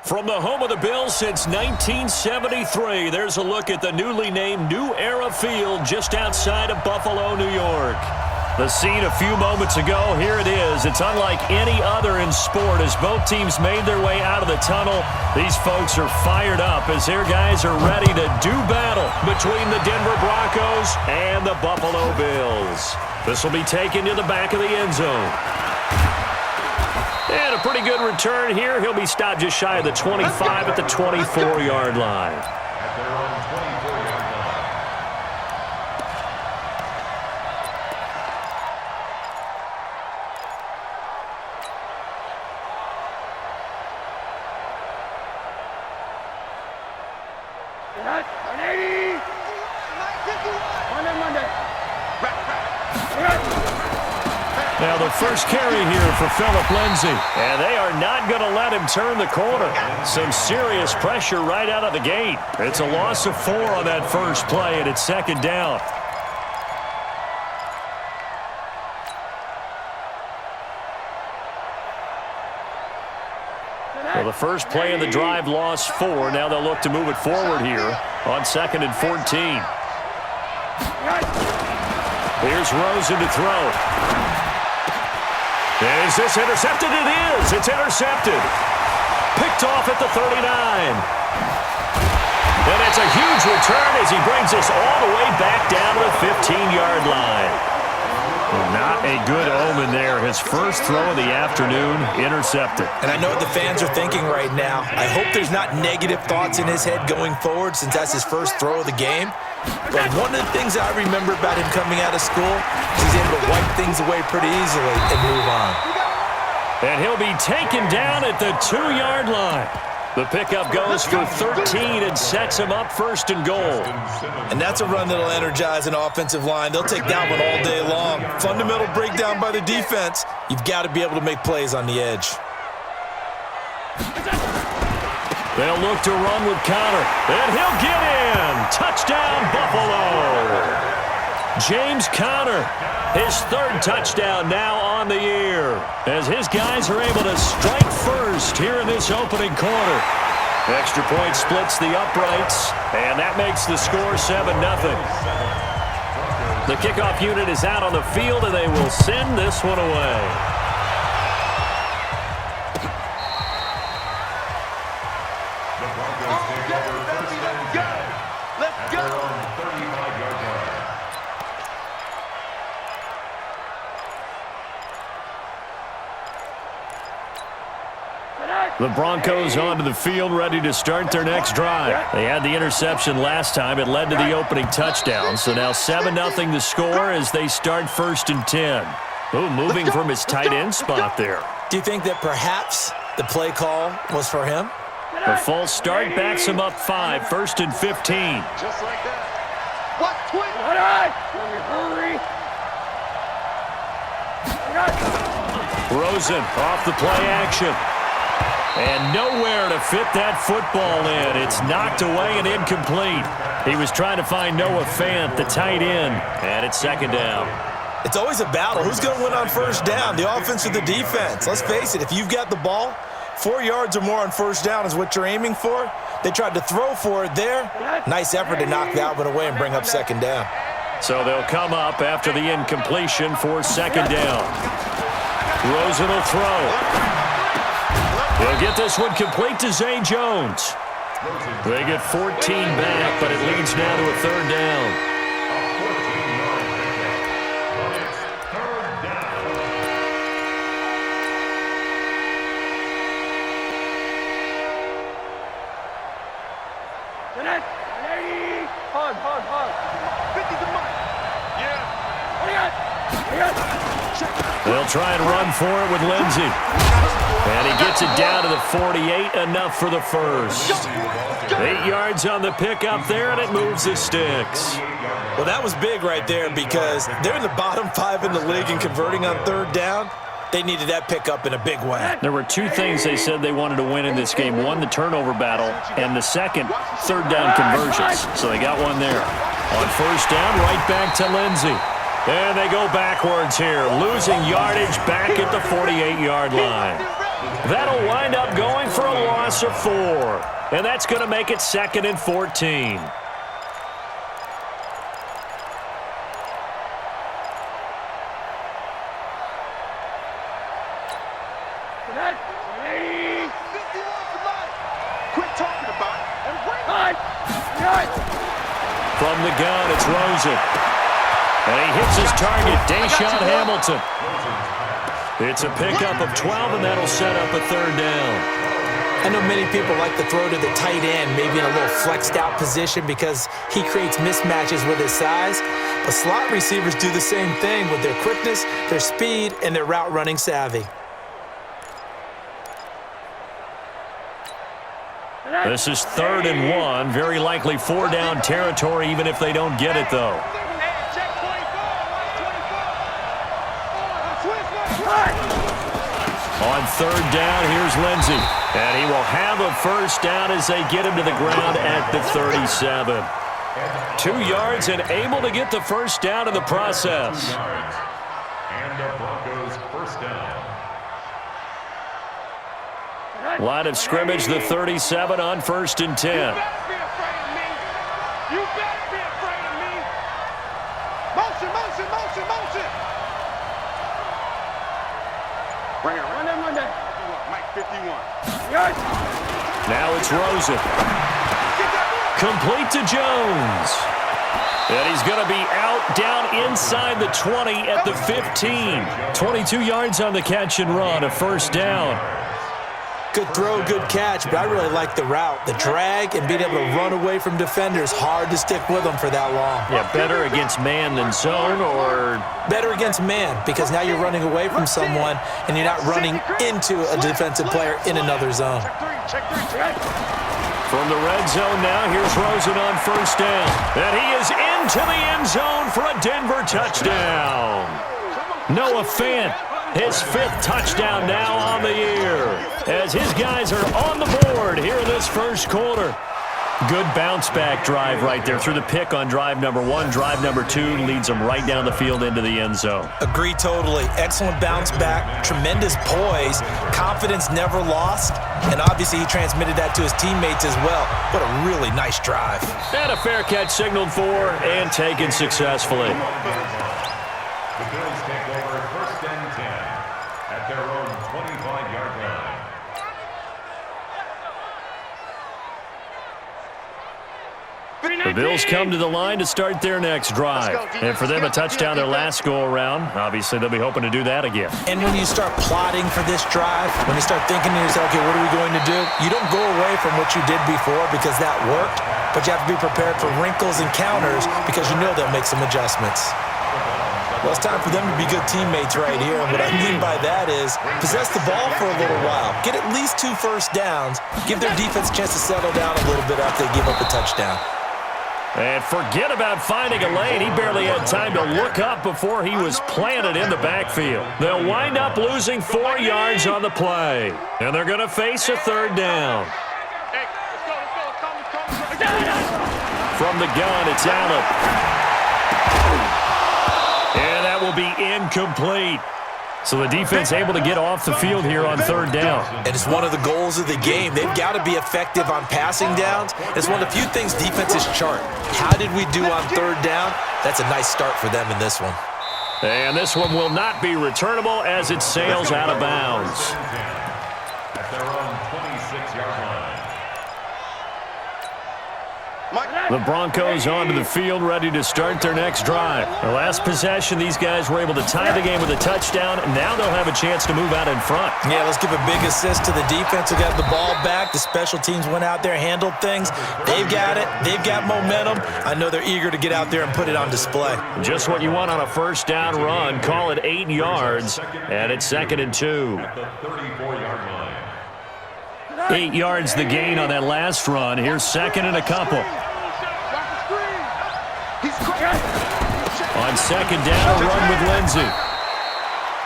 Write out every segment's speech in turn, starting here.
From the home of the Bills since 1973, there's a look at the newly named New Era Field just outside of Buffalo, New York. The scene a few moments ago, here it is. It's unlike any other in sport as both teams made their way out of the tunnel. These folks are fired up as their guys are ready to do battle between the Denver Broncos and the Buffalo Bills. This will be taken to the back of the end zone. And a pretty good return here. He'll be stopped just shy of the 25 at the 24-yard line. Now the first carry here for Phillip Lindsay. And they are not going to let him turn the corner. Some serious pressure right out of the gate. It's a loss of 4 on that first play, and it's second down. Well, the first play of the drive lost 4. Now they'll look to move it forward here on 2nd and 14. Here's Rosen to throw. Is this intercepted? It is. It's intercepted. Picked off at the 39. And it's a huge return as he brings us all the way back down to the 15-yard line. Not a good omen there. His first throw of the afternoon intercepted. And I know what the fans are thinking right now. I hope there's not negative thoughts in his head going forward since that's his first throw of the game. But one of the things I remember about him coming out of school is he's able to wipe things away pretty easily and move on. And he'll be taken down at the 2-yard line. The pickup goes for 13 and sets him up 1st and goal. And that's a run that'll energize an offensive line. They'll take that one all day long. Fundamental breakdown by the defense. You've got to be able to make plays on the edge. They'll look to run with Connor. And he'll get in. Touchdown, Buffalo. James Conner, his 3rd touchdown now on the year, as his guys are able to strike first here in this opening quarter. Extra point splits the uprights, and that makes the score 7-0. The kickoff unit is out on the field, and they will send this one away. The Broncos onto the field, ready to start their next drive. They had the interception last time. It led to the opening touchdown. So now 7-0 the score as they start 1st and 10. Oh, moving from his tight end spot there. Do you think that perhaps the play call was for him? The false start backs him up 5, 1st and 15. Just like that. What? Hurry! Rosen off the play action. And nowhere to fit that football in. It's knocked away and incomplete. He was trying to find Noah Fant, the tight end, and it's 2nd down. It's always a battle. Who's going to win on 1st down, the offense or the defense? Let's face it, if you've got the ball, 4 yards or more on 1st down is what you're aiming for. They tried to throw for it there. Nice effort to knock that one away and bring up 2nd down. So they'll come up after the incompletion for 2nd down. Rosen will throw. He'll get this one complete to Zay Jones. They get 14 back, but it leads now to a 3rd down. Hard. 50 to Mike. Yeah. They'll try and run for it with Lindsay. And he gets it down to the 48, enough for the first. 8 yards on the pickup there, and it moves the sticks. Well, that was big right there because they're in the bottom 5 in the league in converting on 3rd down. They needed that pickup in a big way. There were 2 things they said they wanted to win in this game. One, the turnover battle, and the second, 3rd down conversions. So they got one there. On 1st down, right back to Lindsay. And they go backwards here, losing yardage back at the 48-yard line. That'll wind up going for a loss of 4. And that's going to make it 2nd and 14. From the gun, it's Rosen. And he hits his target, Deshaun Hamilton. It's a pickup of 12, and that'll set up a 3rd down. I know many people like to throw to the tight end, maybe in a little flexed out position because he creates mismatches with his size. But slot receivers do the same thing with their quickness, their speed, and their route running savvy. This is 3rd and 1. Very likely 4-down territory, even if they don't get it, though. On 3rd down, here's Lindsey. And he will have a 1st down as they get him to the ground at the 37. 2 yards and able to get the 1st down in the process. And the Broncos 1st down. Line of scrimmage, the 37 on 1st and 10. You better be afraid of me. You better be afraid of me. Motion, motion, motion, motion. Bring it, run that. Mike 51. Now it's Rosen. Complete to Jones. And he's going to be out down inside the 20 at the 15. 22 yards on the catch and run, a 1st down. Good throw, good catch, but I really like the route. The drag and being able to run away from defenders, hard to stick with them for that long. Yeah, better against man than zone, or? Better against man, because now you're running away from someone and you're not running into a defensive player in another zone. From the red zone now, here's Rosen on 1st down. And he is into the end zone for a Denver touchdown. Noah Fant, his 5th touchdown now on the year, as his guys are on the board here in this 1st quarter. Good bounce-back drive right there through the pick on drive number 1. Drive number 2 leads them right down the field into the end zone. Agree totally. Excellent bounce back, tremendous poise, confidence never lost, and obviously he transmitted that to his teammates as well. What a really nice drive. And a fair catch signaled for and taken successfully. The Bills take over 1st and 10 at their own 25-yard line. The Bills come to the line to start their next drive. And for them, a touchdown their last go-around. Obviously, they'll be hoping to do that again. And when you start plotting for this drive, when you start thinking to yourself, okay, what are we going to do? You don't go away from what you did before because that worked, but you have to be prepared for wrinkles and counters because you know they'll make some adjustments. Well, it's time for them to be good teammates right here. And what I mean by that is possess the ball for a little while. Get at least 2 1st downs. Give their defense a chance to settle down a little bit after they give up a touchdown. And forget about finding a lane. He barely had time to look up before he was planted in the backfield. They'll wind up losing 4 yards on the play. And they're going to face a 3rd down. From the gun, it's Allen. And that will be incomplete. So the defense able to get off the field here on 3rd down. And it's one of the goals of the game. They've got to be effective on passing downs. It's one of the few things defenses chart. How did we do on 3rd down? That's a nice start for them in this one. And this one will not be returnable as it sails out of bounds. At their own 26-yard line. The Broncos onto the field, ready to start their next drive. The last possession, these guys were able to tie the game with a touchdown, and now they'll have a chance to move out in front. Yeah, let's give a big assist to the defense who got the ball back. The special teams went out there, handled things. They've got it. They've got momentum. I know they're eager to get out there and put it on display. Just what you want on a 1st down run. Call it 8 yards, and it's 2nd and 2. At the 34-yard line. 8 yards the gain on that last run. Here's 2nd and a couple. On 2nd down, a run with Lindsey.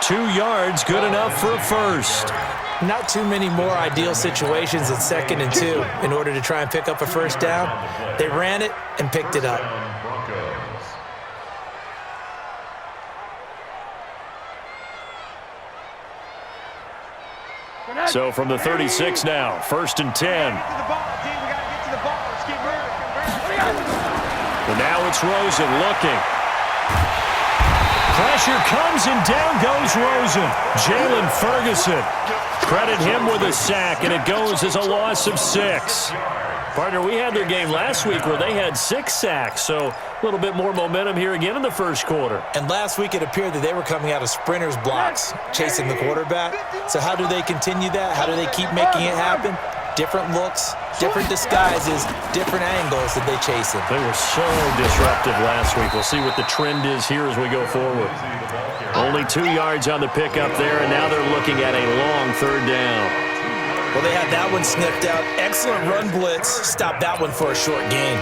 2 yards, good enough for a 1st. Not too many more ideal situations at 2nd and 2 in order to try and pick up a 1st down. They ran it and picked it up. So from the 36 now, 1st and 10. Get to the ball, team. We got to get to the ball. Let's keep moving. And now it's Rosen looking. Pressure comes and down goes Rosen. Jalen Ferguson. Credit him with a sack, and it goes as a loss of 6. Partner, we had their game last week where they had 6 sacks, so a little bit more momentum here again in the first quarter. And last week it appeared that they were coming out of sprinters blocks, chasing the quarterback. So how do they continue that? How do they keep making it happen? Different looks, different disguises, different angles that they chase it. They were so disruptive last week. We'll see what the trend is here as we go forward. Only 2 yards on the pickup there, and now they're looking at a long 3rd down. Well, they had that one sniffed out. Excellent run blitz. Stop that one for a short gain.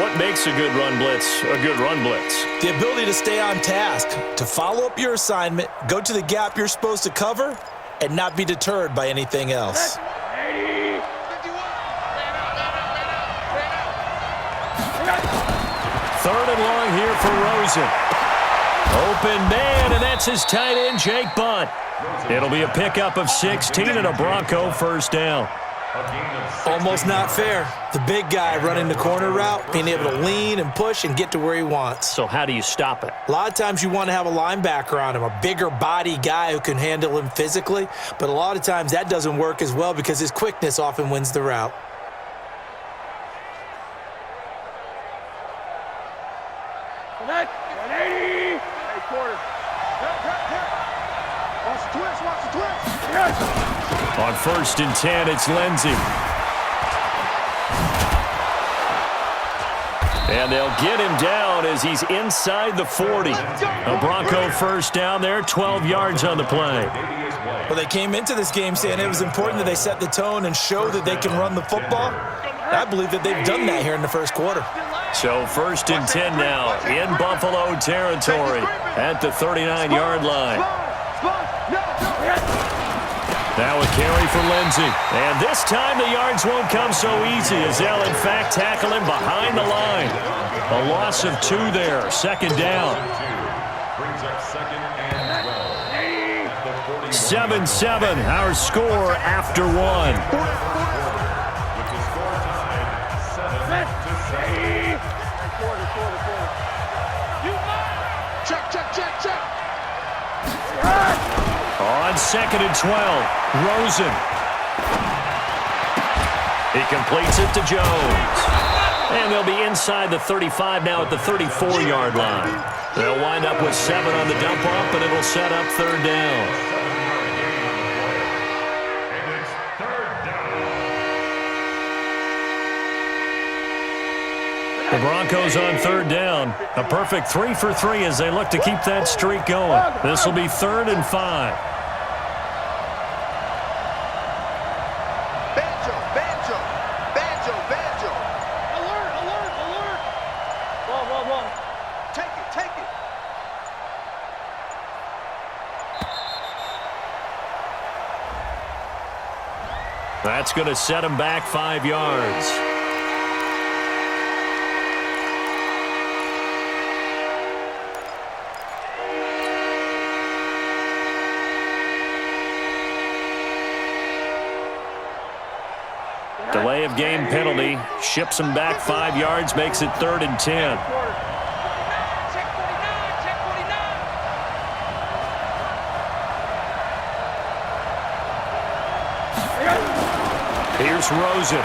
What makes a good run blitz a good run blitz? The ability to stay on task, to follow up your assignment, go to the gap you're supposed to cover, and not be deterred by anything else. 3rd and long here for Rosen. Open man, and that's his tight end, Jake Bunt. It'll be a pickup of 16 and a Bronco 1st down. Almost not fair. The big guy running the corner route, being able to lean and push and get to where he wants. So how do you stop it? A lot of times you want to have a linebacker on him, a bigger body guy who can handle him physically, but a lot of times that doesn't work as well because his quickness often wins the route. On 1st and 10, it's Lindsey. And they'll get him down as he's inside the 40. A Bronco 1st down there, 12 yards on the play. Well, they came into this game saying it was important that they set the tone and show that they can run the football. I believe that they've done that here in the first quarter. So 1st and 10 now in Buffalo territory at the 39-yard line. Now a carry for Lindsey. And this time the yards won't come so easy as they'll, in fact, tackle him behind the line. A loss of 2 there. 2nd down. 7-7, our score after 1. On 2nd and 12, Rosen. He completes it to Jones. And they'll be inside the 35 now at the 34-yard line. They'll wind up with 7 on the dump off, and it'll set up 3rd down. And it's 3rd down. The Broncos on 3rd down. A perfect 3 for 3 as they look to keep that streak going. This will be 3rd and 5. That's going to set him back 5 yards. Delay of game penalty. Ships him back 5 yards, makes it 3rd and 10. Here's Rosen.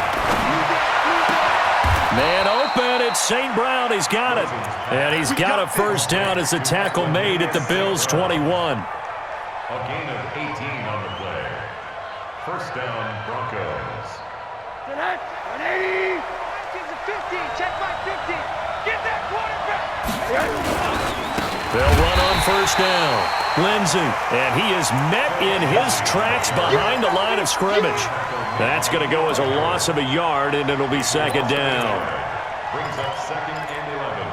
Man open, it's St. Brown. He's got it. And he's got a 1st down as the tackle made at the Bills' 21. A gain of 18 on the play. 1st down, Broncos. 180. 50. Check my 50. Get that quarterback. They'll run on 1st down. Lindsey, and he is met in his tracks behind the line of scrimmage. That's going to go as a loss of a yard, and it'll be 2nd down. Brings up 2nd and 11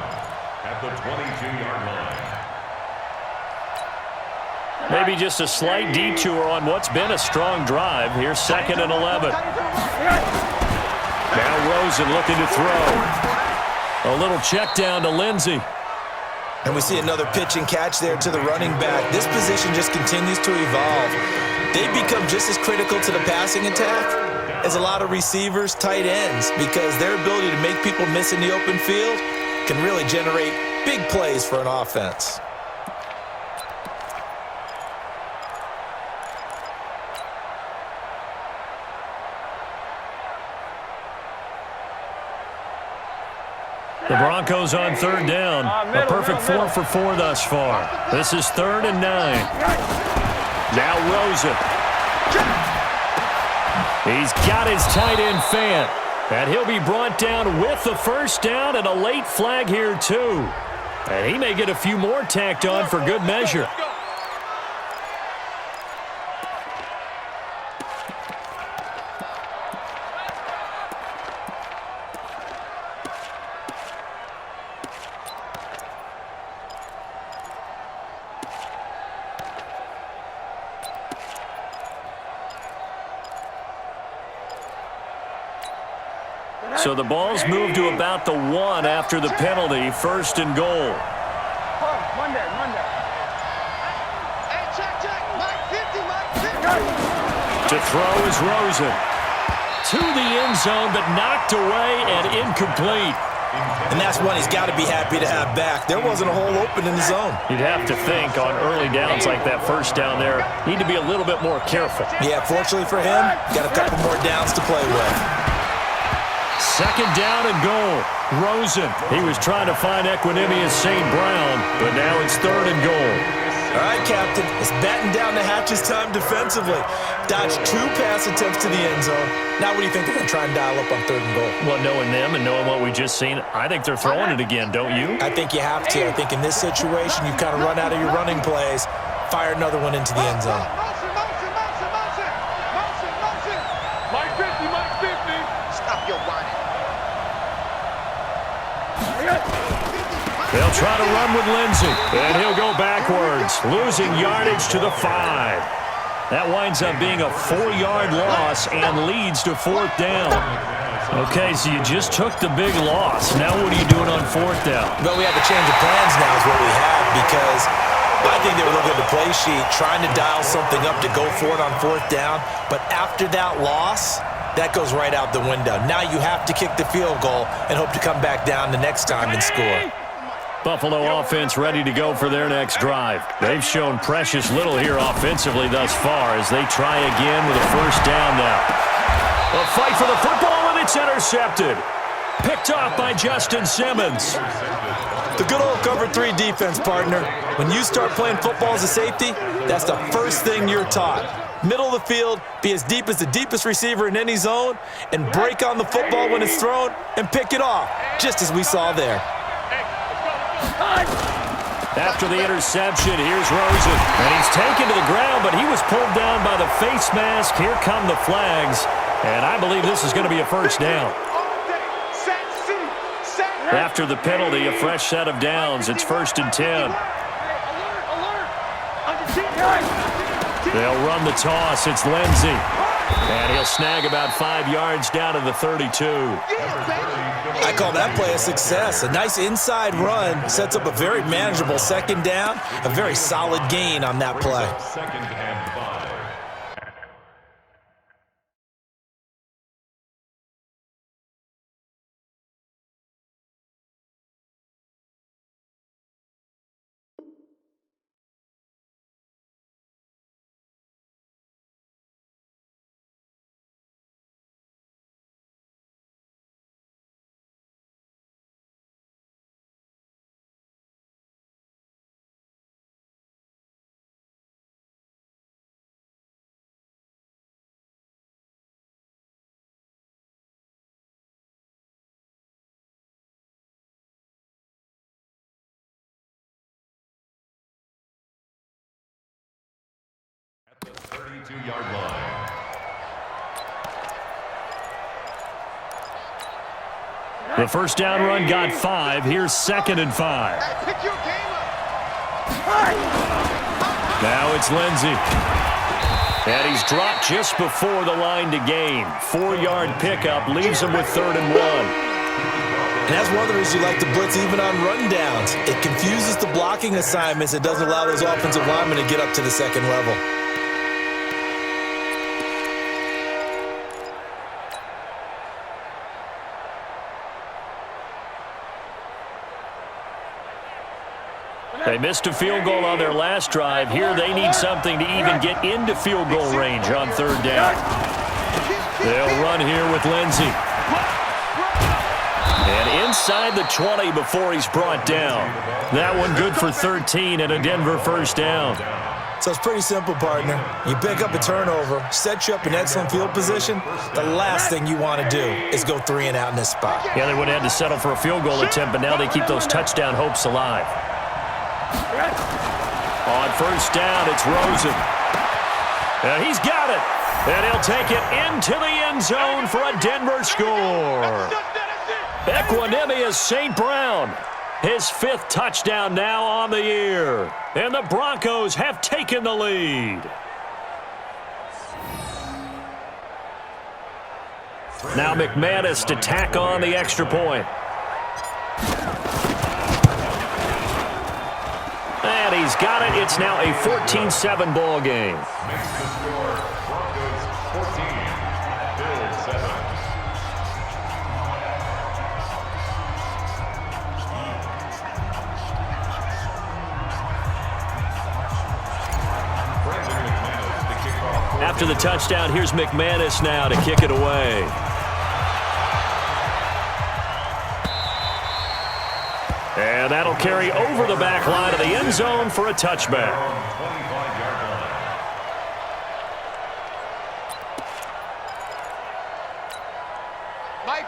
at the 22-yard line. Maybe just a slight detour on what's been a strong drive. Here's 2nd and 11. Now Rosen looking to throw. A little check down to Lindsey. And we see another pitch and catch there to the running back. This position just continues to evolve. they become just as critical to the passing attack as a lot of receivers, tight ends, because their ability to make people miss in the open field can really generate big plays for an offense. The Broncos on third down. A perfect 4 for 4 thus far. This is 3rd and 9. Now Rosen. He's got his tight end Fant. And he'll be brought down with the first down and a late flag here too. And he may get a few more tacked on for good measure. So the ball's moved to about the 1 after the penalty, 1st and goal. Monday. Hey, check. Mike 50, Mike 50. To throw is Rosen. To the end zone, but knocked away and incomplete. And that's one he's got to be happy to have back. There wasn't a hole open in the zone. You'd have to think on early downs like that first down there, need to be a little bit more careful. Yeah, fortunately for him, got a couple more downs to play with. 2nd down and goal. Rosen. He was trying to find Equinemius St. Brown, but now it's 3rd and goal. All right, Captain. It's batten down the hatches time defensively. Dodged 2 pass attempts to the end zone. Now what do you think they're going to try and dial up on 3rd and goal? Well, knowing them and knowing what we just seen, I think they're throwing it again, don't you? I think you have to. I think in this situation, you kind of run out of your running plays, fire another one into the end zone. Motion. Mike 50. Stop your whining. They'll try to run with Lindsey, and he'll go backwards, losing yardage to the 5. That winds up being a 4-yard loss and leads to 4th down. Okay, so you just took the big loss. Now what are you doing on 4th down? Well, we have a change of plans now is what we have, because I think they were looking at the play sheet, trying to dial something up to go for it on 4th down. But after that loss, that goes right out the window. Now you have to kick the field goal and hope to come back down the next time and score. Buffalo offense ready to go for their next drive. They've shown precious little here offensively thus far as they try again with a first down now. A fight for the football, and it's intercepted. Picked off by Justin Simmons. The good old cover 3 defense, partner. When you start playing football as a safety, that's the first thing you're taught. Middle of the field, be as deep as the deepest receiver in any zone, and break on the football when it's thrown and pick it off, just as we saw there. After the interception, here's Rosen. And he's taken to the ground, but he was pulled down by the face mask. Here come the flags. And I believe this is going to be a first down. After the penalty, a fresh set of downs. It's 1st and 10. They'll run the toss. It's Lindsey. And he'll snag about 5 yards down to the 32. I call that play a success. A nice inside run sets up a very manageable 2nd down. A very solid gain on that play. 2nd and 5. The 32-yard line. The first down run got 5. Here's 2nd and 5. Pick your game up. Now it's Lindsey. And he's dropped just before the line to gain. 4-yard pickup leaves him with 3rd and 1. And that's one of the reasons you like to blitz even on rundowns. It confuses the blocking assignments. It doesn't allow those offensive linemen to get up to the 2nd level. They missed a field goal on their last drive. Here they need something to even get into field goal range on third down. They'll run here with Lindsey. And inside the 20 before he's brought down. That one good for 13 and a Denver first down. So it's pretty simple, partner. You pick up a turnover, set you up in excellent field position. The last thing you want to do is go 3 and out in this spot. Yeah, they would have had to settle for a field goal attempt, but now they keep those touchdown hopes alive. On first down, it's Rosen. And he's got it. And he'll take it into the end zone for a Denver score. Equanimous St. Brown. His 5th touchdown now on the year. And the Broncos have taken the lead. Now McManus to tack on the extra point. And he's got it. It's now a 14-7 ball game. Makes the score Broncos 14, Bills 7. After the touchdown, here's McManus now to kick it away. And that'll carry over the back line of the end zone for a touchback.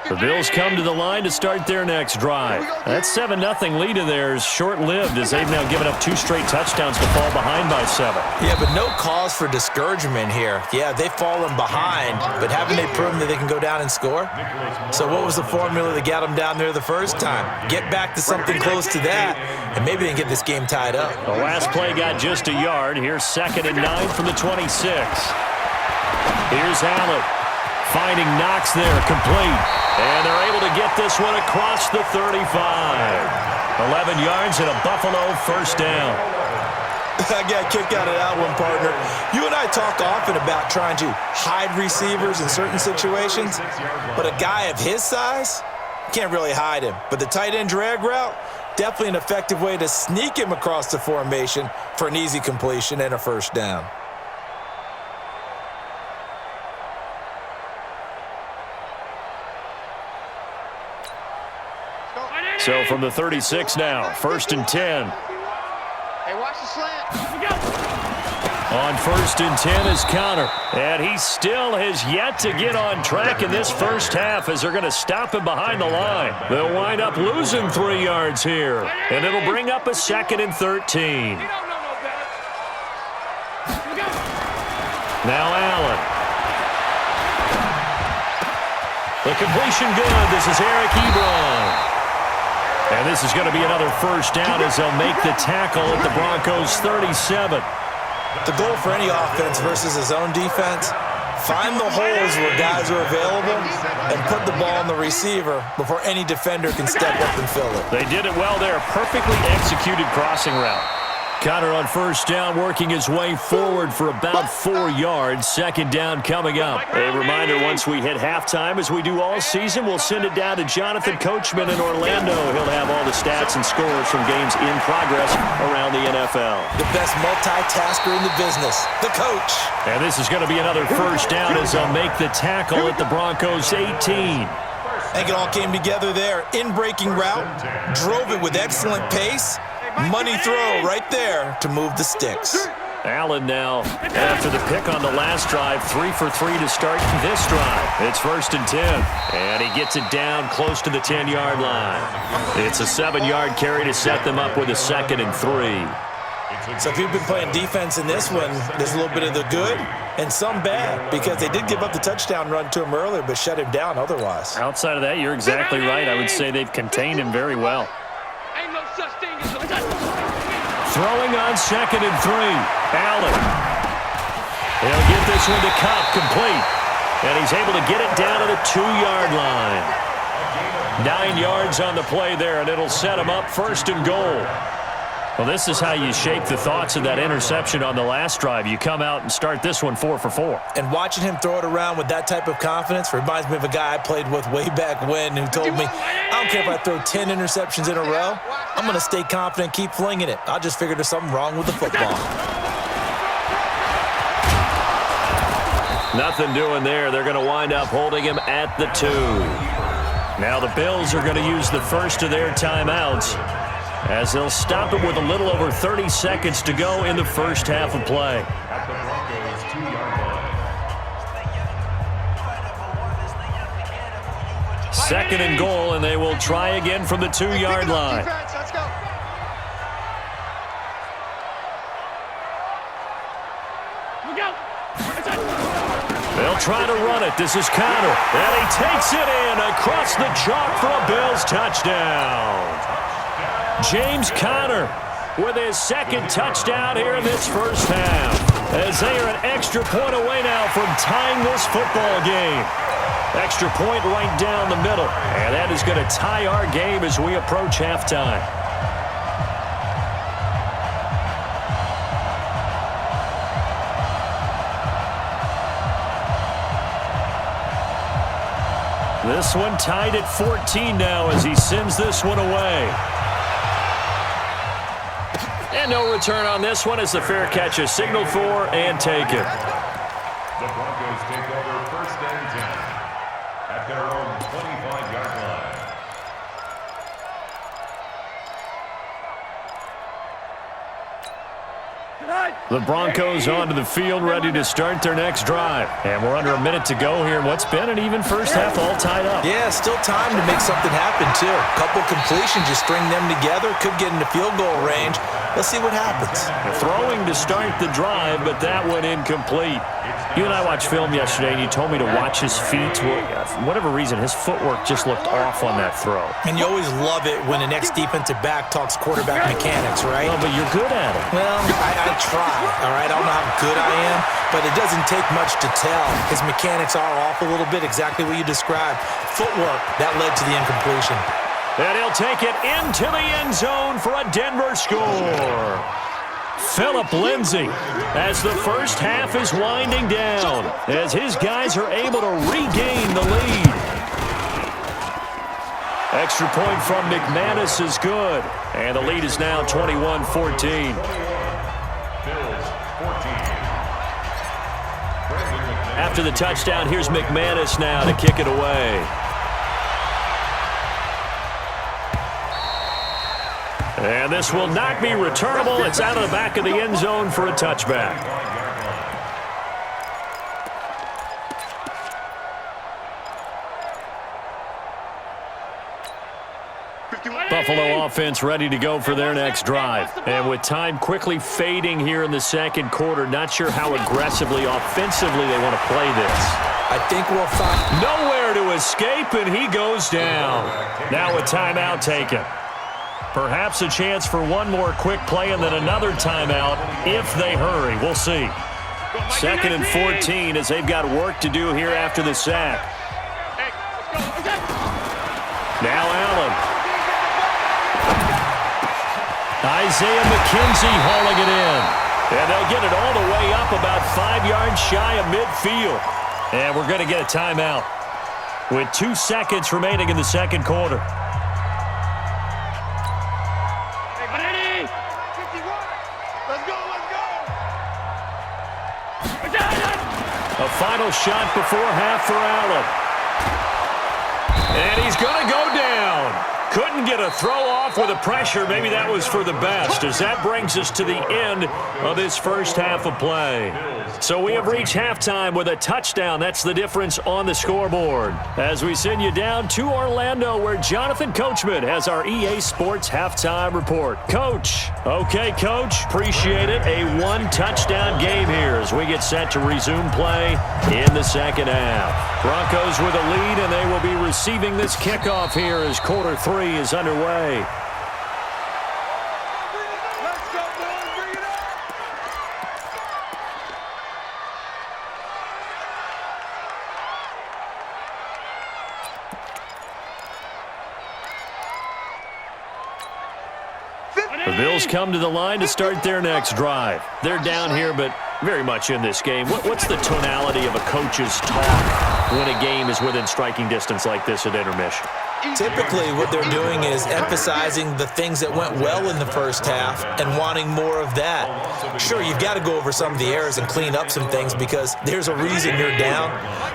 The Bills come to the line to start their next drive. That 7-0 lead of theirs short-lived as they've now given up 2 straight touchdowns to fall behind by 7. Yeah, but no cause for discouragement here. Yeah, they've fallen behind, but haven't they proven that they can go down and score? So what was the formula that got them down there the first time? Get back to something close to that, and maybe they can get this game tied up. The last play got just a yard. Here's 2nd and 9 from the 26. Here's Allen. Finding Knox there, complete. And they're able to get this one across the 35. 11 yards and a Buffalo first down. I got a kick out of that one, partner. You and I talk often about trying to hide receivers in certain situations, but a guy of his size, can't really hide him. But the tight end drag route, definitely an effective way to sneak him across the formation for an easy completion and a first down. So from the 36 now, 1st and 10. Hey, watch the slant. On 1st and 10 is Connor. And he still has yet to get on track in this first half as they're going to stop him behind the line. They'll wind up losing 3 yards here. And it'll bring up a 2nd and 13. Now Allen. The completion good. This is Eric Ebron. And this is going to be another first down as they'll make the tackle at the Broncos 37. The goal for any offense versus his own defense, find the holes where guys are available and put the ball on the receiver before any defender can step up and fill it. They did it well there. Perfectly executed crossing route. Connor on first down, working his way forward for about 4 yards. 2nd down coming up. A reminder, once we hit halftime, as we do all season, we'll send it down to Jonathan Coachman in Orlando. He'll have all the stats and scores from games in progress around the NFL. The best multitasker in the business, the coach. And this is going to be another first down as they'll make the tackle at the Broncos 18. I think it all came together there. In-breaking route, drove it with excellent pace. Money throw right there to move the sticks. Allen now, after the pick on the last drive, 3 for 3 to start this drive. It's 1st and 10, and he gets it down close to the 10-yard line. It's a 7-yard carry to set them up with a 2nd and 3. So if you've been playing defense in this one, there's a little bit of the good and some bad, because they did give up the touchdown run to him earlier, but shut him down otherwise. Outside of that, you're exactly right. I would say they've contained him very well. Ain't no such thing as a Throwing on 2nd and 3. Allen. He'll get this one to Cup, complete. And he's able to get it down to the 2-yard line. 9 yards on the play there, and it'll set him up 1st and goal. Well, this is how you shake the thoughts of that interception on the last drive. You come out and start this one 4 for 4. And watching him throw it around with that type of confidence reminds me of a guy I played with way back when who told me, I don't care if I throw 10 interceptions in a row, I'm going to stay confident, keep flinging it. I just figured there's something wrong with the football. Nothing doing there. They're going to wind up holding him at the 2. Now the Bills are going to use the first of their timeouts as they'll stop it with a little over 30 seconds to go in the first half of play. At the Broncos' 2-yard line. Second and goal, and they will try again from the 2-yard line. Let's go. They'll try to run it. This is Connor. And he takes it in across the chalk for a Bills touchdown. James Conner with his second touchdown here in this first half, as they are an extra point away now from tying this football game. Extra point right down the middle, and that is going to tie our game as we approach halftime. This one tied at 14 now as he sends this one away. And no return on this one as the fair catch is signaled for and taken. The Broncos take over first and 10 at their own 25-yard line. The Broncos onto the field, ready to start their next drive. And we're under a minute to go here in what's been an even first half, all tied up. Yeah, still time to make something happen, too. Couple completions, just string them together, could get into field goal range. Let's see what happens. Throwing to start the drive, but that went incomplete. You and I watched film yesterday, and you told me to watch his feet. Well, for whatever reason, his footwork just looked off on that throw. And you always love it when the next defensive back talks quarterback mechanics, right? Well, but you're good at it. Well, I try, all right? I don't know how good I am, but it doesn't take much to tell. His mechanics are off a little bit, exactly what you described. Footwork, that led to the incompletion. And he'll take it into the end zone for a Denver score. Phillip Lindsay, as the first half is winding down, as his guys are able to regain the lead. Extra point from McManus is good, and the lead is now 21-14. After the touchdown, here's McManus now to kick it away. And this will not be returnable. It's out of the back of the end zone for a touchback. Buffalo offense ready to go for their next drive. And with time quickly fading here in the second quarter, not sure how aggressively, offensively they want to play this. I think we'll find nowhere to escape, and he goes down. Now a timeout taken. Perhaps a chance for one more quick play and then another timeout if they hurry. We'll see. Second and 14 as they've got work to do here after the sack. Now Allen. Isaiah McKenzie hauling it in. And they'll get it all the way up about 5 yards shy of midfield. And we're going to get a timeout with 2 seconds remaining in the second quarter. A final shot before half for Allen. And he's going to go down. Couldn't get a throw off with the pressure. Maybe that was for the best, as that brings us to the end of this first half of play. So we have reached halftime with a touchdown. That's the difference on the scoreboard. As we send you down to Orlando, where Jonathan Coachman has our EA Sports halftime report. Coach. Okay, Coach. Appreciate it. A one-touchdown game here as we get set to resume play in the second half. Broncos with a lead, and they will be receiving this kickoff here as quarter 3 is underway. The Bills come to the line to start their next drive. They're down here, but very much in this game. What's the tonality of a coach's talk when a game is within striking distance like this at intermission? Typically, what they're doing is emphasizing the things that went well in the first half and wanting more of that. Sure, you've got to go over some of the errors and clean up some things because there's a reason you're down.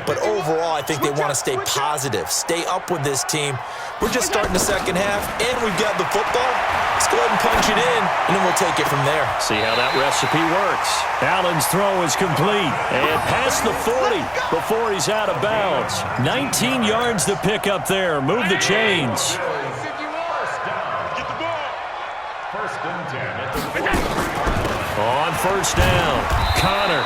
But overall, I think they want to stay positive, stay up with this team. We're just starting the second half, and we've got the football. Let's go ahead and punch it in, and then we'll take it from there. See how that recipe works. Allen's throw is complete, and past the 40 before he's out of bounds. 19 yards to pick up there. Move the chains. First and 10 at the On first down, Connor.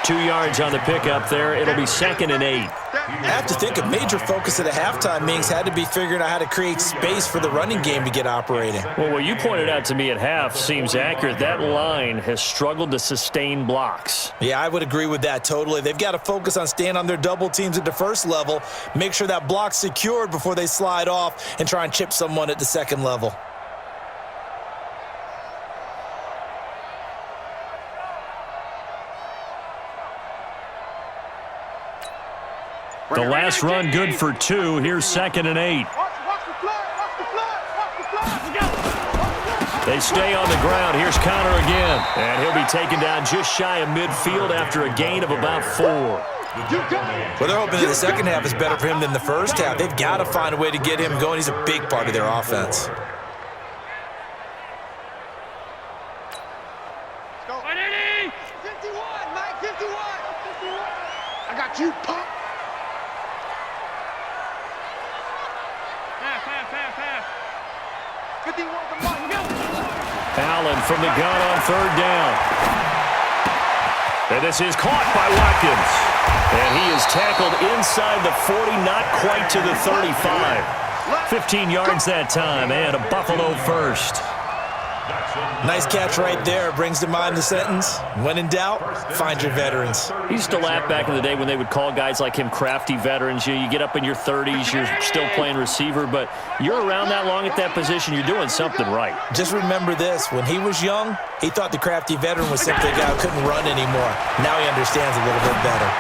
2 yards on the pickup there. It'll be 2nd and 8. I have to think a major focus at the halftime means had to be figuring out how to create space for the running game to get operating. Well, what you pointed out to me at half seems accurate. That line has struggled to sustain blocks. Yeah, I would agree with that totally. They've got to focus on staying on their double teams at the first level, make sure that block's secured before they slide off and try and chip someone at the second level. The last run good for 2. Here's 2nd and 8. They stay on the ground. Here's Connor again. And he'll be taken down just shy of midfield after a gain of about 4. Well, they're hoping that the second half is better for him than the first half. They've got to find a way to get him going. He's a big part of their offense. Let's go. 51, Mike, 51. I got you, pop. Pass. 51, come on, go. Allen from the gun on 3rd down. And this is caught by Watkins. And he is tackled inside the 40, not quite to the 35. 15 yards that time, and a Buffalo first. Nice catch right there. Brings to mind the sentence, when in doubt, find your veterans. He used to laugh back in the day when they would call guys like him crafty veterans. You get up in your 30s, you're still playing receiver, but you're around that long at that position, you're doing something right. Just remember this. When he was young, he thought the crafty veteran was simply a guy who couldn't run anymore. Now he understands a little bit better.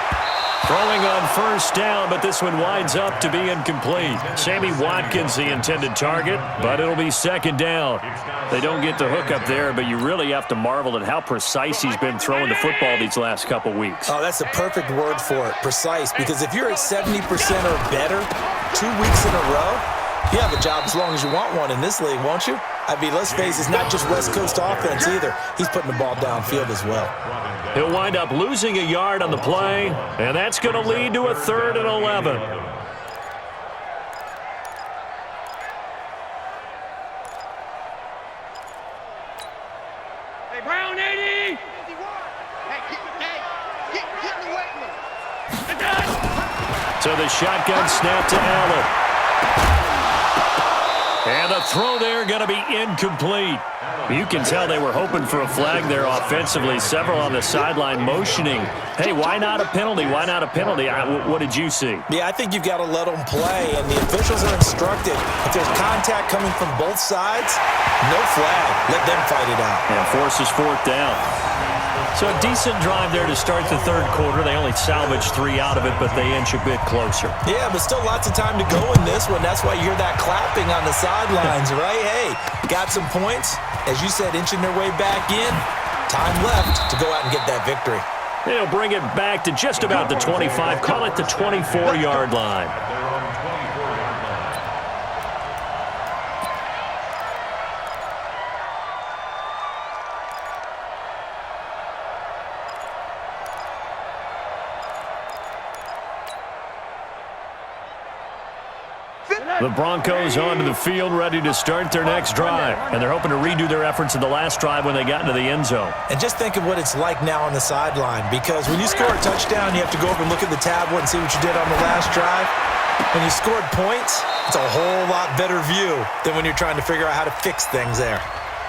Throwing on first down, but this one winds up to be incomplete. Sammy Watkins, the intended target, but it'll be 2nd down. They don't get the hook up there, but you really have to marvel at how precise he's been throwing the football these last couple weeks. Oh, that's the perfect word for it, precise, because if you're at 70% or better 2 weeks in a row, you have a job as long as you want one in this league, won't you? I mean, let's face it, it's not just West Coast offense either. He's putting the ball downfield as well. He'll wind up losing a yard on the play, and that's going to lead to a 3rd and 11. Hey, Brown, 80. 51. Hey, get the weight room. So the shotgun snap to Allen. And the throw there going to be incomplete. You can tell they were hoping for a flag there offensively. Several on the sideline motioning. Hey, why not a penalty? Why not a penalty? What did you see? Yeah, I think you've got to let them play, and the officials are instructed. If there's contact coming from both sides, no flag. Let them fight it out. And forces 4th down. So a decent drive there to start the 3rd quarter. They only salvaged 3 out of it, but they inch a bit closer. Yeah, but still lots of time to go in this one. That's why you hear that clapping on the sidelines, right? Hey, got some points. As you said, inching their way back in. Time left to go out and get that victory. They'll bring it back to just about the 25. Call it the 24-yard line. The Broncos onto the field, ready to start their next drive. And they're hoping to redo their efforts in the last drive when they got into the end zone. And just think of what it's like now on the sideline, because when you score a touchdown, you have to go over and look at the tablet and see what you did on the last drive. When you scored points, it's a whole lot better view than when you're trying to figure out how to fix things there.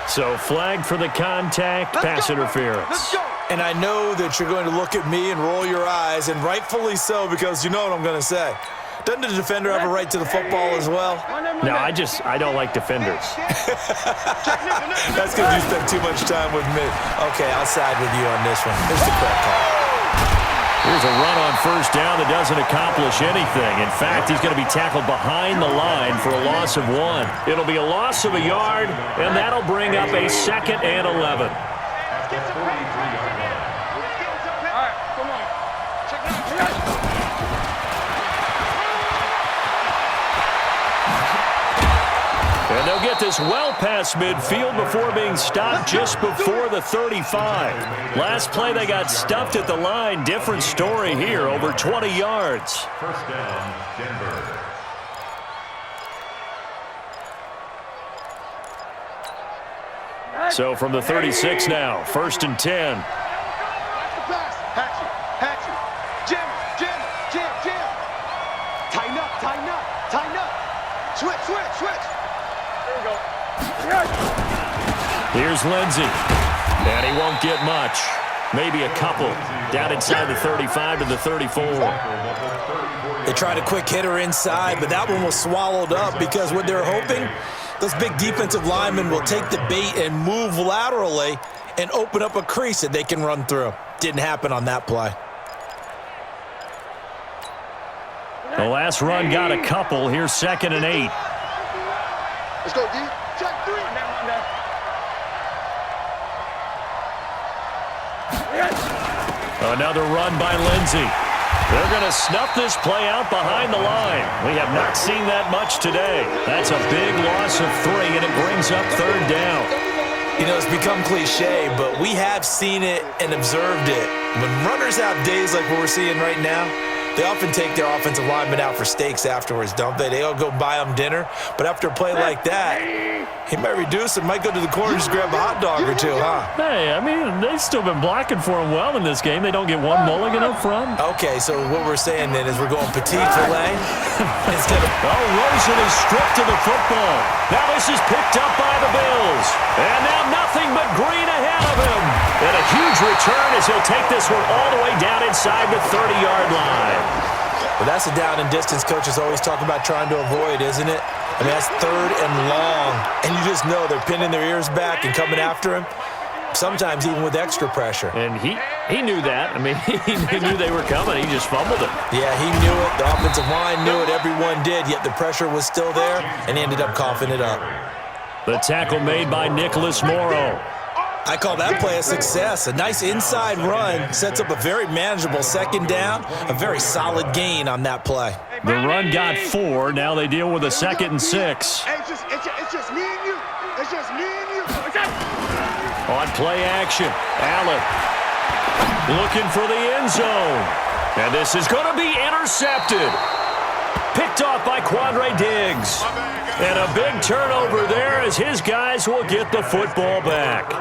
So flag for the contact, pass interference. And I know that you're going to look at me and roll your eyes, and rightfully so, because you know what I'm going to say. Doesn't the defender have a right to the football as well? No, I don't like defenders. That's because you spend too much time with me. Okay, I'll side with you on this one. Here's the correct call. Here's a run on first down that doesn't accomplish anything. In fact, he's going to be tackled behind the line for a loss of 1. It'll be a loss of a yard, and that'll bring up a 2nd and 11. And they'll get this well past midfield before being stopped just before the 35. Last play they got stuffed at the line. Different story here, over 20 yards. First down, Denver. So from the 36 now, 1st and 10. Tighten up. Switch. Here's Lindsey, and he won't get much. Maybe a couple. Down inside the 35 to the 34. They tried a quick hitter inside, but that one was swallowed up because what they're hoping, those big defensive linemen will take the bait and move laterally and open up a crease that they can run through. Didn't happen on that play. The last run got a couple. Here's 2nd and 8. Let's go, D. Check 3. Another run by Lindsey. They're going to snuff this play out behind the line. We have not seen that much today. That's a big loss of 3, and it brings up 3rd down. You know, it's become cliche, but we have seen it and observed it. When runners have days like what we're seeing right now, they often take their offensive linemen out for steaks afterwards, don't they? They all go buy them dinner. But after a play like that, he might reduce it, might go to the corner and just grab a hot dog or two, huh? Hey, I mean, they've still been blocking for him well in this game. They don't get one mulligan up front. Okay, so what we're saying then is we're going petite filet instead of... Oh, Rosen is stripped to the football. Now this is picked up by the Bills. And now nothing but green ahead of him. And a huge return as he'll take this one all the way down inside the 30-yard line. Well, that's a down and distance coaches always talk about trying to avoid, isn't it? I mean, that's 3rd and long. And you just know they're pinning their ears back and coming after him, sometimes even with extra pressure. And he knew that. I mean, he knew they were coming. He just fumbled it. Yeah, he knew it. The offensive line knew it. Everyone did, yet the pressure was still there, and he ended up coughing it up. The tackle made by Nicholas Morrow. I call that play a success. A nice inside run sets up a very manageable 2nd down, a very solid gain on that play. The run got 4. Now they deal with a 2nd and 6. Hey, it's just me and you. It's just me and you. On play action, Allen looking for the end zone. And this is going to be intercepted. Picked off by Quandre Diggs. And a big turnover there as his guys will get the football back.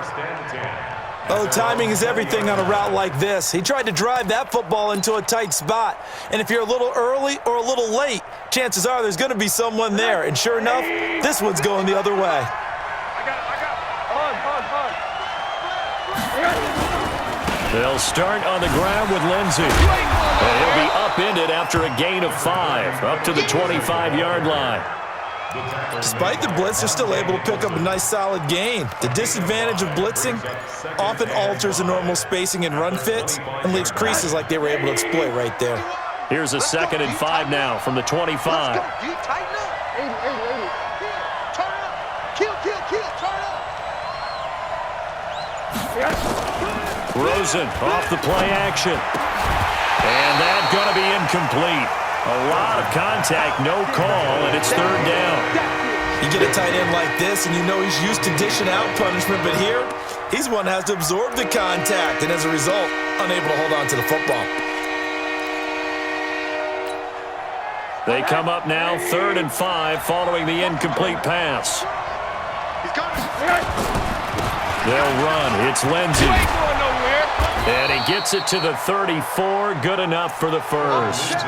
Oh, timing is everything on a route like this. He tried to drive that football into a tight spot. And if you're a little early or a little late, chances are there's going to be someone there. And sure enough, this one's going the other way. They'll start on the ground with Lindsey. And he'll be upended after a gain of 5, up to the 25-yard line. Despite the blitz, they're still able to pick up a nice solid gain. The disadvantage of blitzing often alters the normal spacing and run fits and leaves creases like they were able to exploit right there. Here's a 2nd and 5 now from the 25. Rosen off the play action. And that's going to be incomplete. A lot of contact, no call, and it's 3rd down. You get a tight end like this, and you know he's used to dishing out punishment, but here, he's one that has to absorb the contact, and as a result, unable to hold on to the football. They come up now, 3rd and 5, following the incomplete pass. They'll run. It's Lindsey. And he gets it to the 34. Good enough for the first.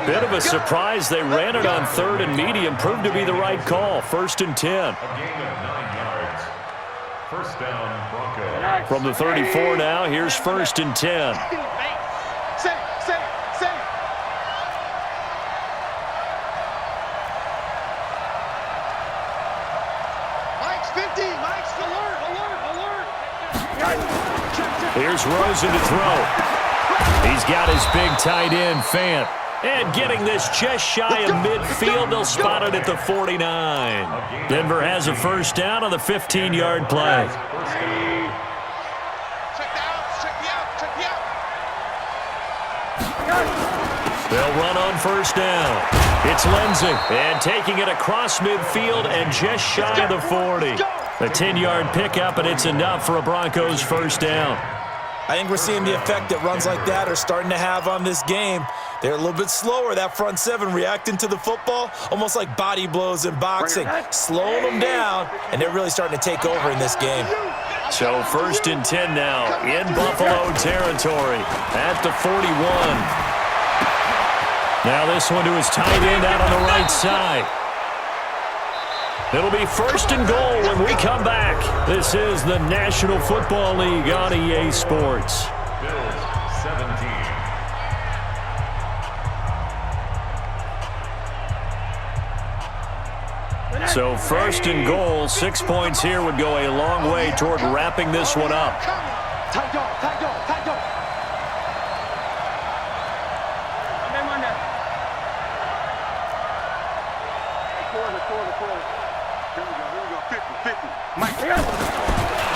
Bit of a surprise. They ran it on 3rd and medium. Proved to be the right call. 1st and 10. A gain of 9 yards. First down, Broncos. From the 34 now, here's 1st and 10. Here's Rosen to throw. He's got his big tight end, Fant. And getting this just shy of midfield, they'll spot it at the 49. Denver has a first down on the 15-yard play. They'll run on first down. It's Lindsey, and taking it across midfield and just shy of the 40. A 10-yard pickup, and it's enough for a Broncos first down. I think we're seeing the effect that runs like that are starting to have on this game. They're a little bit slower, that front seven, reacting to the football, almost like body blows in boxing, slowing them down, and they're really starting to take over in this game. So first and 10 now in Buffalo territory at the 41. Now this one to his tight end out on the right side. It'll be first and goal when we come back. This is the National Football League on EA Sports. Bills 17. So first and goal, 6 points here would go a long way toward wrapping this one up. Tight dog, tight dog, tight dog.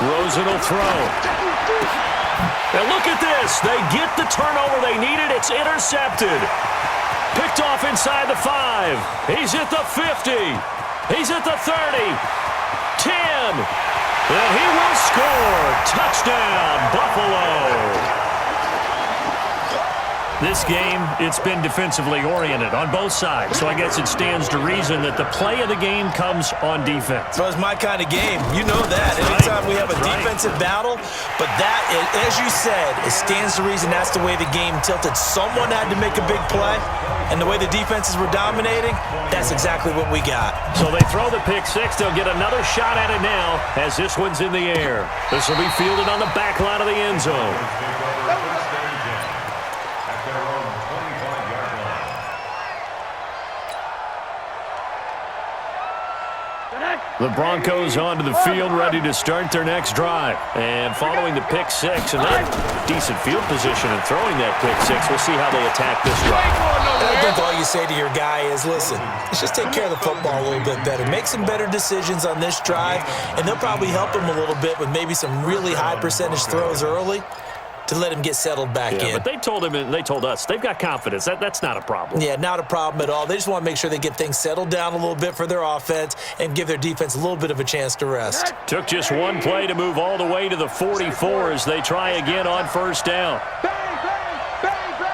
Rosen will throw. And look at this. They get the turnover they needed. It's intercepted. Picked off inside the 5. He's at the 50. He's at the 30. 10. And he will score. Touchdown, Buffalo. This game, it's been defensively oriented on both sides, so I guess it stands to reason that the play of the game comes on defense. So it's my kind of game. You know that. Anytime we have a defensive battle, but that, as you said, it stands to reason that's the way the game tilted. Someone had to make a big play, and the way the defenses were dominating, that's exactly what we got. So they throw the pick six. They'll get another shot at it now as this one's in the air. This will be fielded on the back line of the end zone. The Broncos onto the field, ready to start their next drive. And following the pick six, and that decent field position and throwing that pick six, we'll see how they attack this drive. And I think all you say to your guy is, listen, let's just take care of the football a little bit better. Make some better decisions on this drive, and they'll probably help him a little bit with maybe some really high percentage throws early to let him get settled back in. But they told him and they told us they've got confidence. That's not a problem. Yeah, not a problem at all. They just want to make sure they get things settled down a little bit for their offense and give their defense a little bit of a chance to rest. Took just one play to move all the way to the 44 as they try again on first down. Bang, bang, bang, bang.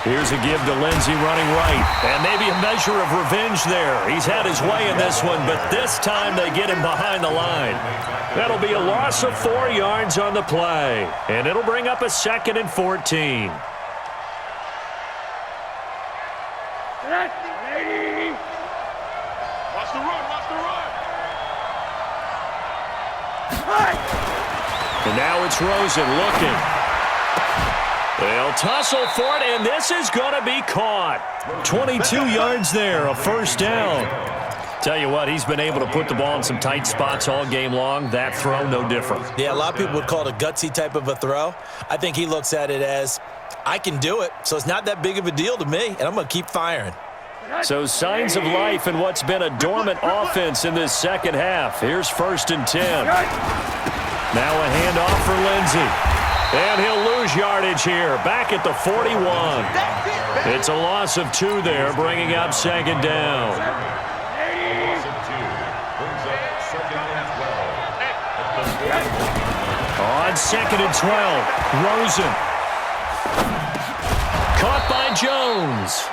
Here's a give to Lindsey running right. And maybe a measure of revenge there. He's had his way in this one, but this time they get him behind the line. That'll be a loss of 4 yards on the play. And it'll bring up a 2nd and 14. Watch the run, watch the run. And now it's Rosen looking. They'll tussle for it, and this is going to be caught. 22 yards there, a first down. Tell you what, he's been able to put the ball in some tight spots all game long. That throw, no different. Yeah, a lot of people would call it a gutsy type of a throw. I think he looks at it as, I can do it, so it's not that big of a deal to me, and I'm going to keep firing. So signs of life in what's been a dormant offense in this second half. Here's 1st and 10. Now a handoff for Lindsey. And he'll lose yardage here, back at the 41. It's a loss of 2 there, bringing up 2nd down. On 2nd and 12, Rosen. Caught by Jones.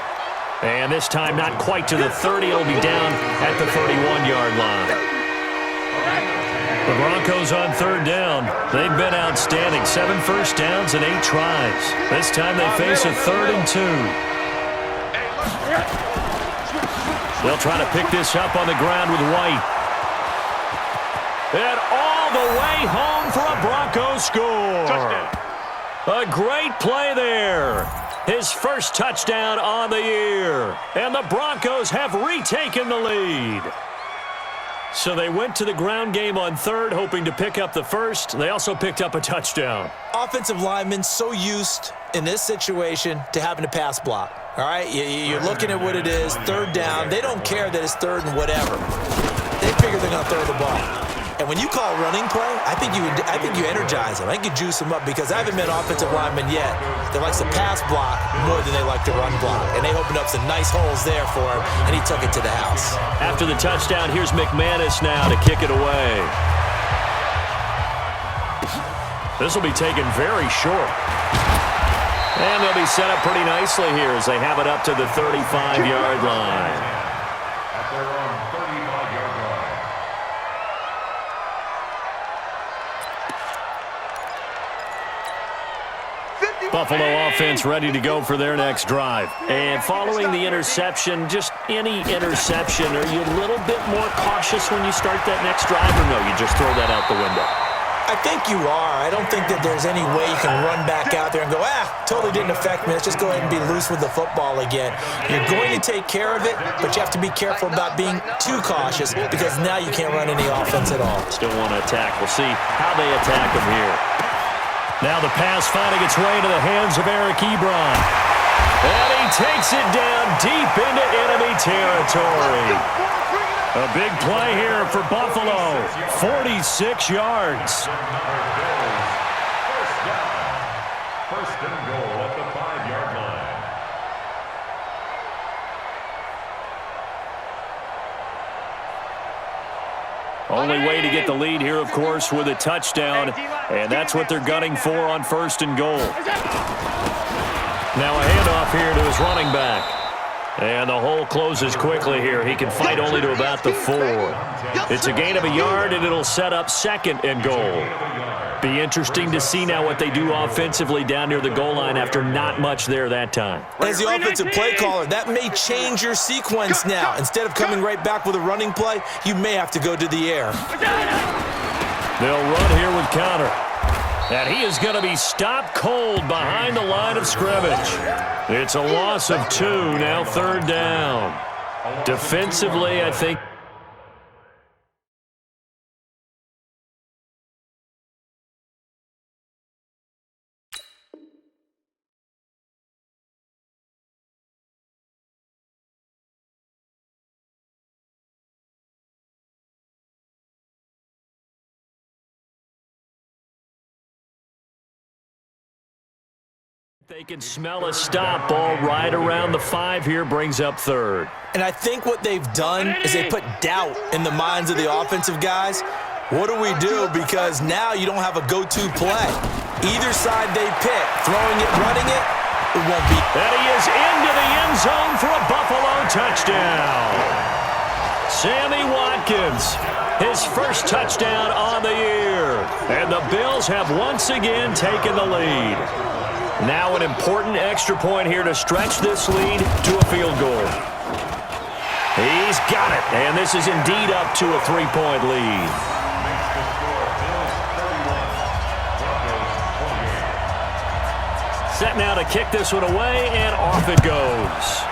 And this time not quite to the 30. It'll be down at the 31-yard line. The Broncos on 3rd down. They've been outstanding. 7 first downs and 8 tries. This time they face a 3rd and 2. They'll try to pick this up on the ground with White. And all the way home for a Broncos score. A great play there. His first touchdown on the year. And the Broncos have retaken the lead. So they went to the ground game on third, hoping to pick up the first. They also picked up a touchdown. Offensive linemen so used in this situation to having to pass block. All right, you're looking at what it is, third down. They don't care that it's third and whatever. They figure they're going to throw the ball. And when you call running play, I think you energize them. I think you juice them up because I haven't met an offensive lineman yet that likes to pass block more than they like to run block. And they opened up some nice holes there for him, and he took it to the house. After the touchdown, here's McManus now to kick it away. This will be taken very short. And they'll be set up pretty nicely here as they have it up to the 35-yard line. At their own 35-yard line. Buffalo offense ready to go for their next drive. And following the interception, just any interception, are you a little bit more cautious when you start that next drive, or no, you just throw that out the window? I think you are. I don't think that there's any way you can run back out there and go, totally didn't affect me. Let's just go ahead and be loose with the football again. You're going to take care of it, but you have to be careful about being too cautious because now you can't run any offense at all. Still want to attack. We'll see how they attack them here. Now the pass finding its way into the hands of Eric Ebron. And he takes it down deep into enemy territory. A big play here for Buffalo. 46 yards. First and goal at the 5-yard line. Only way to get the lead here, of course, with a touchdown. And that's what they're gunning for on first and goal. Now a handoff here to his running back. And the hole closes quickly here. He can fight only to about the 4. It's a gain of a yard, and it'll set up second and goal. Be interesting to see now what they do offensively down near the goal line after not much there that time. As the offensive play caller, that may change your sequence now. Instead of coming right back with a running play, you may have to go to the air. They'll run here with Connor. And he is going to be stopped cold behind the line of scrimmage. It's a loss of 2, now third down. Defensively, I think. They can smell a stop ball right around the 5 here, brings up third. And I think what they've done is they put doubt in the minds of the offensive guys. What do we do? Because now you don't have a go-to play. Either side they pick, throwing it, running it, it won't be. And he is into the end zone for a Buffalo touchdown. Sammy Watkins, his first touchdown on the year. And the Bills have once again taken the lead. Now an important extra point here to stretch this lead to a field goal. He's got it, and this is indeed up to a 3-point lead. Makes the score Bills 31, Broncos 28. Set now to kick this one away, and off it goes.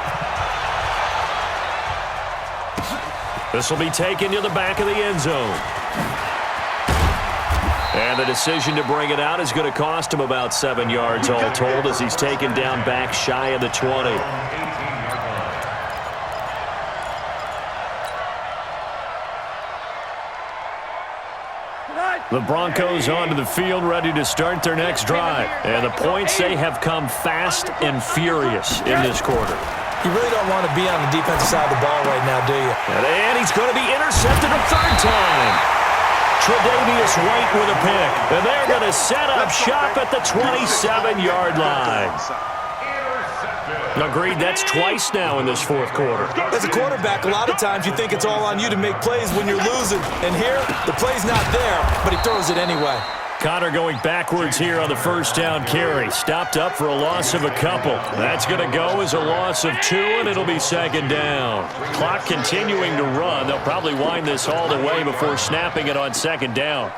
This will be taken to the back of the end zone. And the decision to bring it out is going to cost him about 7 yards all told as he's taken down back shy of the 20. The Broncos onto the field ready to start their next drive. And the points, they have come fast and furious in this quarter. You really don't want to be on the defensive side of the ball right now, do you? And he's going to be intercepted a third time. Tre'Davious White with a pick. And they're going to set up shop at the 27-yard line. Agreed, that's twice now in this fourth quarter. As a quarterback, a lot of times you think it's all on you to make plays when you're losing. And here, the play's not there, but he throws it anyway. Connor going backwards here on the first down carry. Stopped up for a loss of a couple. That's going to go as a loss of 2, and it'll be second down. Clock continuing to run. They'll probably wind this all the way before snapping it on second down.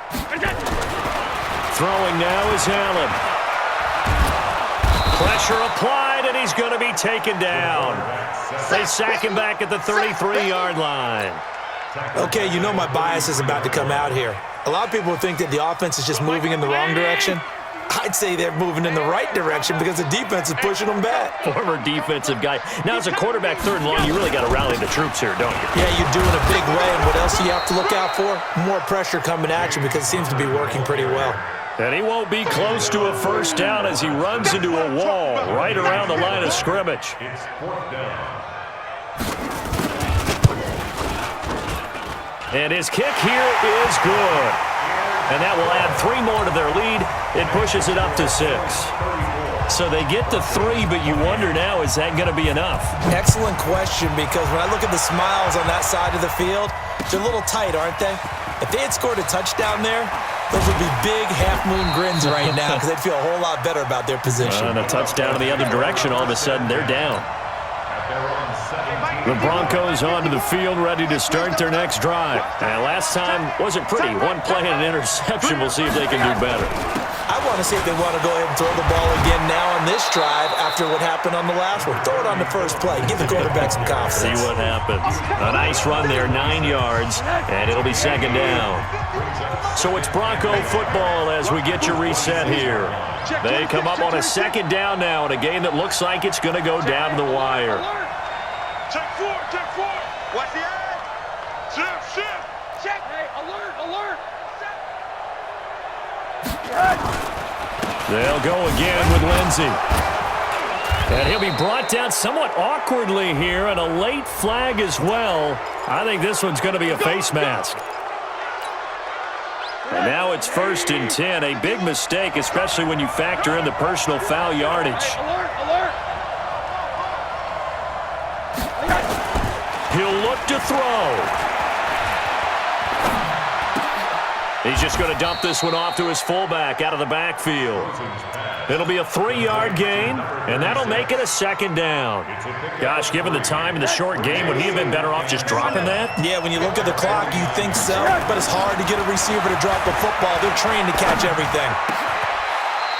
Throwing now is Allen. Pressure applied, and he's going to be taken down. They sack him back at the 33-yard line. Okay, you know my bias is about to come out here. A lot of people think that the offense is just moving in the wrong direction. I'd say they're moving in the right direction because the defense is pushing them back. Former defensive guy. Now, as a quarterback, third and long, you really got to rally the troops here, don't you? Yeah, you do in a big way, and what else do you have to look out for? More pressure coming at you because it seems to be working pretty well. And he won't be close to a first down as he runs into a wall right around the line of scrimmage. It's fourth down. And his kick here is good. And that will add 3 more to their lead. It pushes it up to 6. So they get to 3, but you wonder now, is that going to be enough? Excellent question, because when I look at the smiles on that side of the field, they're a little tight, aren't they? If they had scored a touchdown there, those would be big half-moon grins right now because they'd feel a whole lot better about their position. And a touchdown in the other direction, all of a sudden they're down. The Broncos onto the field, ready to start their next drive. And last time wasn't pretty. One play and an interception. We'll see if they can do better. I want to see if they want to go ahead and throw the ball again now on this drive after what happened on the last one. Throw it on the first play. Give the quarterback some confidence. See what happens. A nice run there, 9 yards, and it'll be second down. So it's Bronco football as we get your reset here. They come up on a second down now in a game that looks like it's going to go down to the wire. Check four, check four. What's the ad? Shift. Check. Hey, alert. They'll go again with Lindsey. And he'll be brought down somewhat awkwardly here, and a late flag as well. I think this one's going to be a face mask. And now it's 1st and 10. A big mistake, especially when you factor in the personal foul yardage. Alert. He'll look to throw. He's just going to dump this one off to his fullback out of the backfield. It'll be a 3-yard gain, and that'll make it a second down. Gosh, given the time in the short game, would he have been better off just dropping that? Yeah, when you look at the clock, you think so, but it's hard to get a receiver to drop a football. They're trained to catch everything.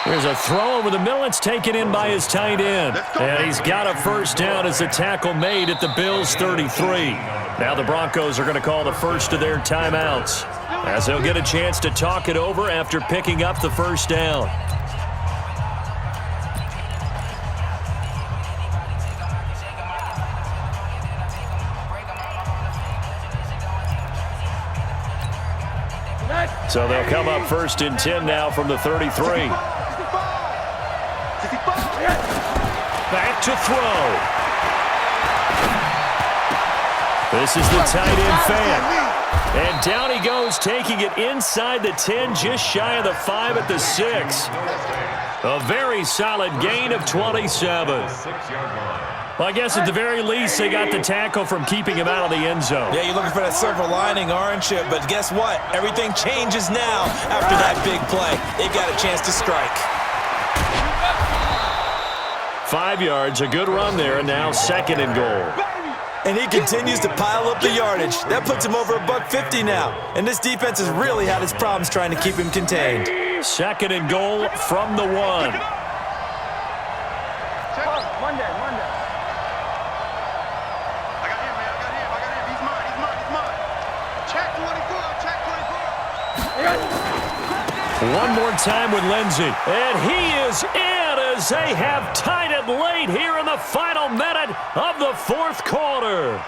There's a throw over the middle. It's taken in by his tight end. And he's got a first down as the tackle made at the Bills' 33. Now the Broncos are going to call the first of their timeouts, as they'll get a chance to talk it over after picking up the first down. So they'll come up 1st and 10 now from the 33. Back to throw. This is the tight end fan. And down he goes, taking it inside the 10, just shy of the 5 at the 6. A very solid gain of 27. Well, I guess at the very least, they got the tackle from keeping him out of the end zone. Yeah, you're looking for that silver lining, aren't you? But guess what? Everything changes now after that big play. They got a chance to strike. 5 yards, a good run there, and now 2nd and goal. And he continues to pile up the yardage. That puts him over $150 now. And this defense has really had its problems trying to keep him contained. 2nd and goal from the 1. Monday. I got him. He's mine. Check 24. One more time with Lindsey. And he is in as they have tied it late here in the final minute of the 4th quarter.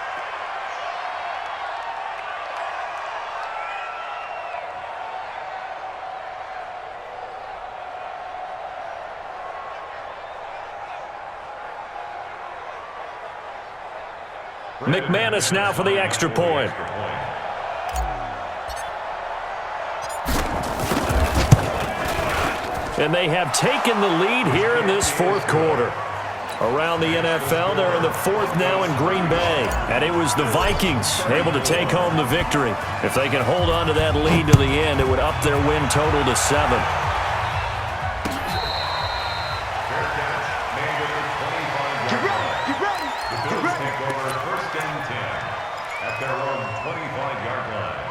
McManus now for the extra point. And they have taken the lead here in this 4th quarter. Around the NFL, they're in the 4th now in Green Bay. And it was the Vikings able to take home the victory. If they can hold on to that lead to the end, it would up their win total to 7. At their own 25-yard line.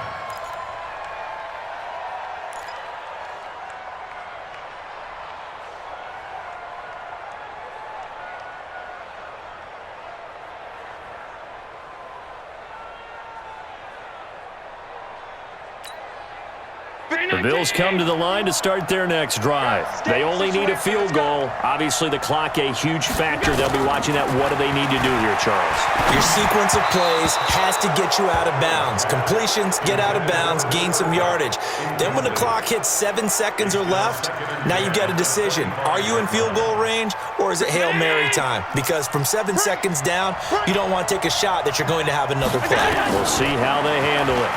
The Bills come to the line to start their next drive. They only need a field goal. Obviously, the clock a huge factor. They'll be watching that. What do they need to do here, Charles? Your sequence of plays has to get you out of bounds. Completions, get out of bounds, gain some yardage. Then when the clock hits 7 seconds or left, now you've got a decision. Are you in field goal range or is it Hail Mary time? Because from 7 seconds down, you don't want to take a shot that you're going to have another play. We'll see how they handle it.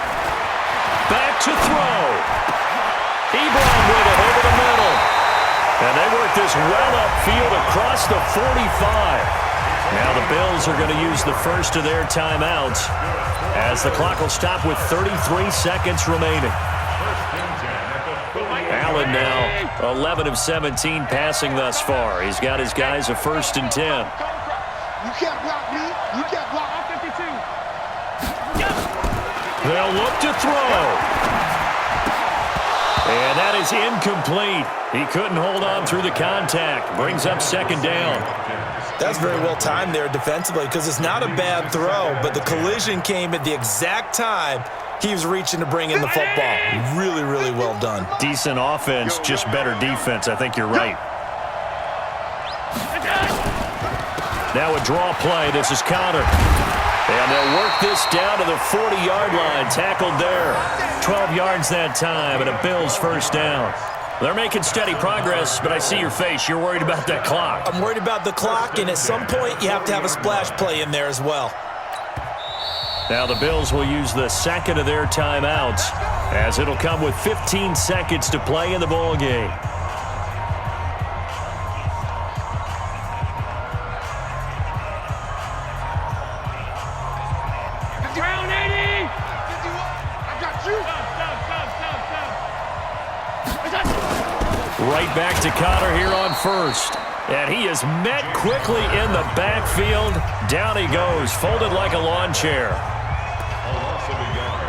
Back to throw. Ebron with it over the middle. And they work this well upfield across the 45. Now the Bills are going to use the first of their timeouts as the clock will stop with 33 seconds remaining. Allen now 11 of 17 passing thus far. He's got his guys a 1st and 10. You can't block me. You can't block. I'm 52. They'll look to throw. And that is incomplete. He couldn't hold on through the contact. Brings up 2nd down. That's very well timed there defensively because it's not a bad throw, but the collision came at the exact time he was reaching to bring in the football. Really, really well done. Decent offense, just better defense. I think you're right. Now a draw play. This is Connor. And they'll work this down to the 40-yard line. Tackled there. 12 yards that time, and a Bills 1st down. They're making steady progress, but I see your face. You're worried about that clock. I'm worried about the clock, and at some point, you have to have a splash play in there as well. Now the Bills will use the 2nd of their timeouts, as it'll come with 15 seconds to play in the ball game. Right back to Connor here on 1st. And he is met quickly in the backfield. Down he goes, folded like a lawn chair. A loss of a yard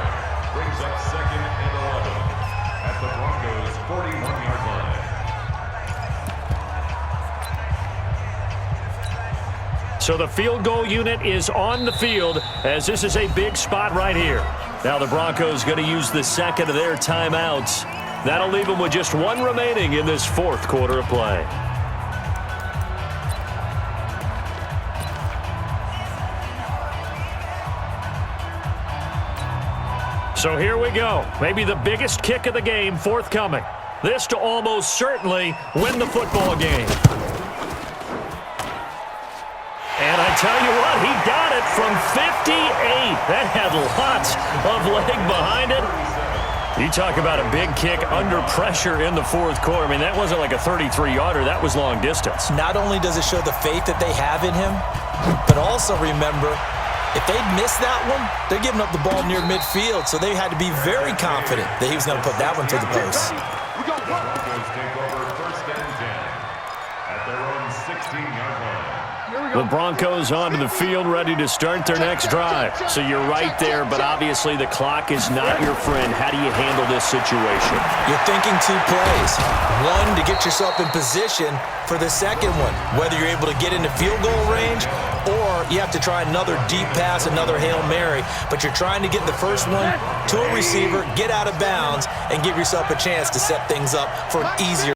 brings up 2nd and 11 at the Broncos' 41-yard line. So the field goal unit is on the field as this is a big spot right here. Now the Broncos going to use the 2nd of their timeouts. That'll leave them with just 1 remaining in this 4th quarter of play. So here we go. Maybe the biggest kick of the game forthcoming. This to almost certainly win the football game. And I tell you what, he got it from 58. That had lots of leg behind it. You talk about a big kick under pressure in the 4th quarter. I mean, that wasn't like a 33-yarder. That was long distance. Not only does it show the faith that they have in him, but also remember, if they'd missed that one, they're giving up the ball near midfield, so they had to be very confident that he was going to put that one to the post. The Broncos take over 1st and 10 at their own 16-yard line. The Broncos onto the field ready to start their next drive. So you're right there, but obviously the clock is not your friend. How do you handle this situation? You're thinking 2 plays. One, to get yourself in position for the second one, whether you're able to get into field goal range or you have to try another deep pass, another Hail Mary. But you're trying to get the first one to a receiver, get out of bounds, and give yourself a chance to set things up for an easier